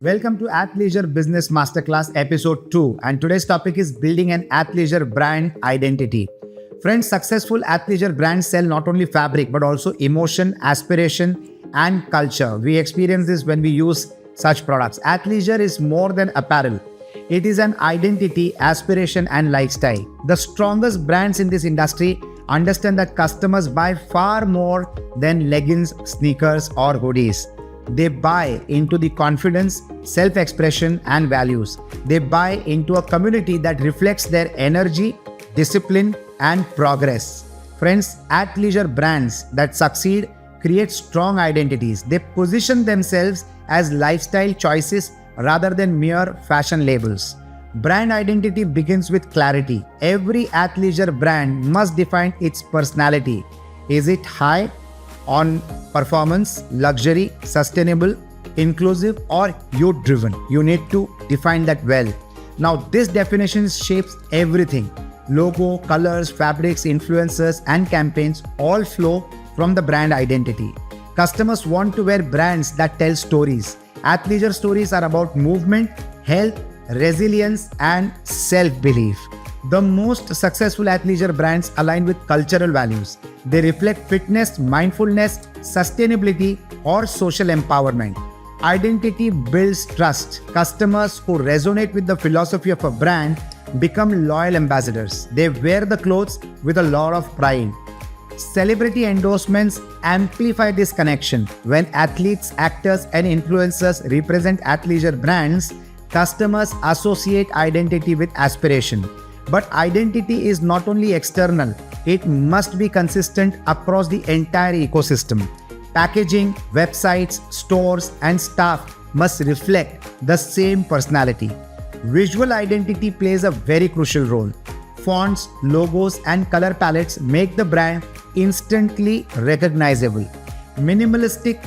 Welcome to Athleisure Business Masterclass episode 2, and today's topic is building an athleisure brand identity. Friends, successful athleisure brands sell not only fabric but also emotion, aspiration and culture. We experience this when we use such products. Athleisure is more than apparel. It is an identity, aspiration and lifestyle. The strongest brands in this industry understand that customers buy far more than leggings, sneakers or hoodies. They buy into the confidence, self-expression and values. They buy into a community that reflects their energy, discipline and progress. Friends, athleisure brands that succeed create strong identities. They position themselves as lifestyle choices rather than mere fashion labels. Brand identity begins with clarity. Every athleisure brand must define its personality. Is it high on performance, luxury, sustainable, inclusive or youth-driven? You need to define that well. Now, this definition shapes everything. Logo, colors, fabrics, influencers and campaigns all flow from the brand identity. Customers want to wear brands that tell stories. Athleisure stories are about movement, health, resilience and self-belief. The most successful athleisure brands align with cultural values. They reflect fitness, mindfulness, sustainability or social empowerment. Identity builds trust. Customers who resonate with the philosophy of a brand become loyal ambassadors. They wear the clothes with a lot of pride. Celebrity endorsements amplify this connection. When athletes, actors and influencers represent athleisure brands, customers associate identity with aspiration. But identity is not only external, it must be consistent across the entire ecosystem. Packaging, websites, stores and staff must reflect the same personality. Visual identity plays a very crucial role. Fonts, logos and color palettes make the brand instantly recognizable. Minimalistic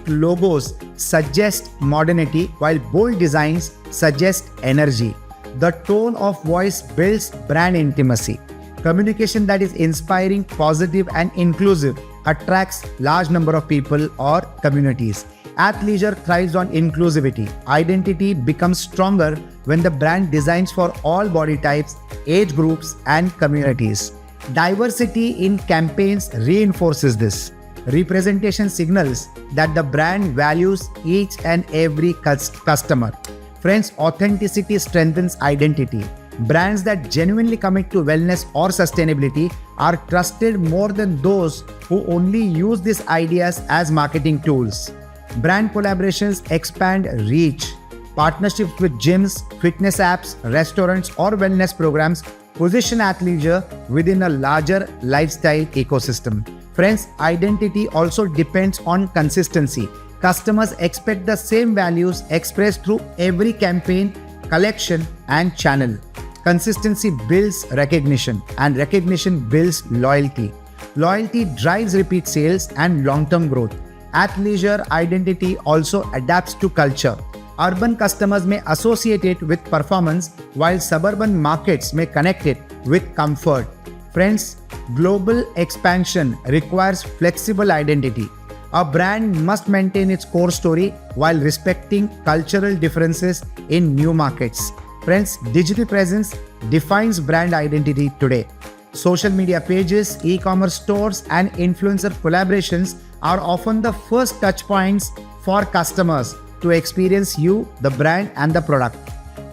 logos suggest modernity, while bold designs suggest energy. The tone of voice builds brand intimacy. Communication that is inspiring, positive and inclusive attracts large number of people or communities. Athleisure thrives on inclusivity. Identity becomes stronger when the brand designs for all body types, age groups and communities. Diversity in campaigns reinforces this. Representation signals that the brand values each and every customer. Friends, authenticity strengthens identity. Brands that genuinely commit to wellness or sustainability are trusted more than those who only use these ideas as marketing tools. Brand collaborations expand reach. Partnerships with gyms, fitness apps, restaurants or wellness programs position athleisure within a larger lifestyle ecosystem. Friends, identity also depends on consistency. Customers expect the same values expressed through every campaign, collection and channel. Consistency builds recognition and recognition builds loyalty. Loyalty drives repeat sales and long-term growth. Athleisure identity also adapts to culture. Urban customers may associate it with performance, while suburban markets may connect it with comfort. Friends, global expansion requires flexible identity. A brand must maintain its core story while respecting cultural differences in new markets. Friends, digital presence defines brand identity today. Social media pages, e-commerce stores and influencer collaborations are often the first touch points for customers to experience you, the brand and the product.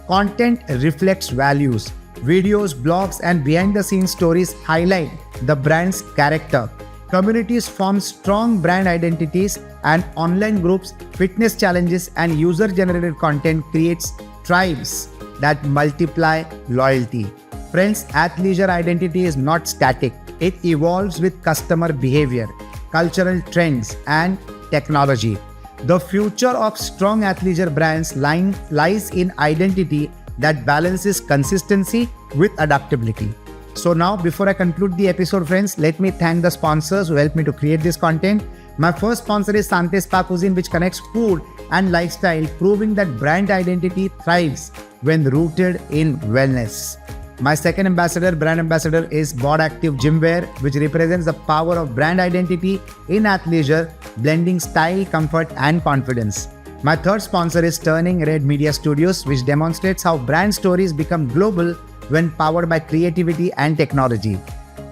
Content reflects values. Videos, blogs and behind-the-scenes stories highlight the brand's character. Communities form strong brand identities and online groups, fitness challenges and user-generated content creates tribes that multiply loyalty. Friends, athleisure identity is not static. It evolves with customer behavior, cultural trends and technology. The future of strong athleisure brands lies in identity that balances consistency with adaptability. So now, before I conclude the episode, friends, let me thank the sponsors who helped me to create this content. My first sponsor is Sante Spa Cuisine, which connects food and lifestyle, proving that brand identity thrives when rooted in wellness. My second brand ambassador is Bod Active Gymwear, which represents the power of brand identity in athleisure, blending style, comfort and confidence. My third sponsor is Turning Red Media Studios, which demonstrates how brand stories become global when powered by creativity and technology.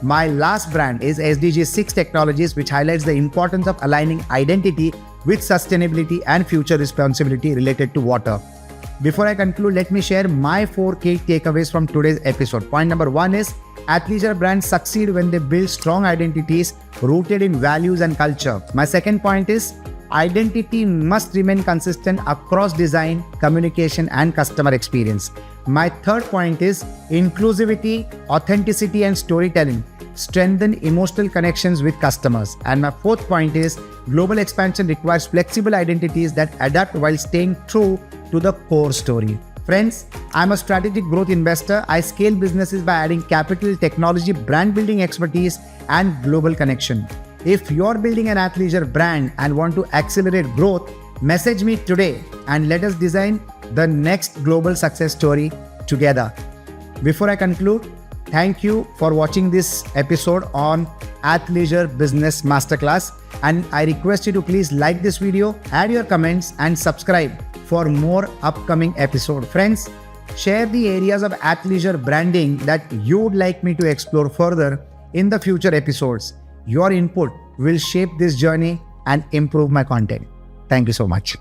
My last brand is SDG 6 Technologies, which highlights the importance of aligning identity with sustainability and future responsibility related to water. Before I conclude, let me share my 4 key takeaways from today's episode. Point number 1 is athleisure brands succeed when they build strong identities rooted in values and culture. My second point is identity must remain consistent across design, communication, and customer experience. My third point is inclusivity, authenticity, and storytelling strengthen emotional connections with customers. And my fourth point is global expansion requires flexible identities that adapt while staying true to the core story. Friends, I'm a strategic growth investor. I scale businesses by adding capital, technology, brand building expertise, and global connection. If you're building an athleisure brand and want to accelerate growth, message me today and let us design the next global success story together. Before I conclude, thank you for watching this episode on Athleisure Business Masterclass, and I request you to please like this video, add your comments, and subscribe for more upcoming episodes. Friends, share the areas of athleisure branding that you would like me to explore further in the future episodes. Your input will shape this journey and improve my content. Thank you so much.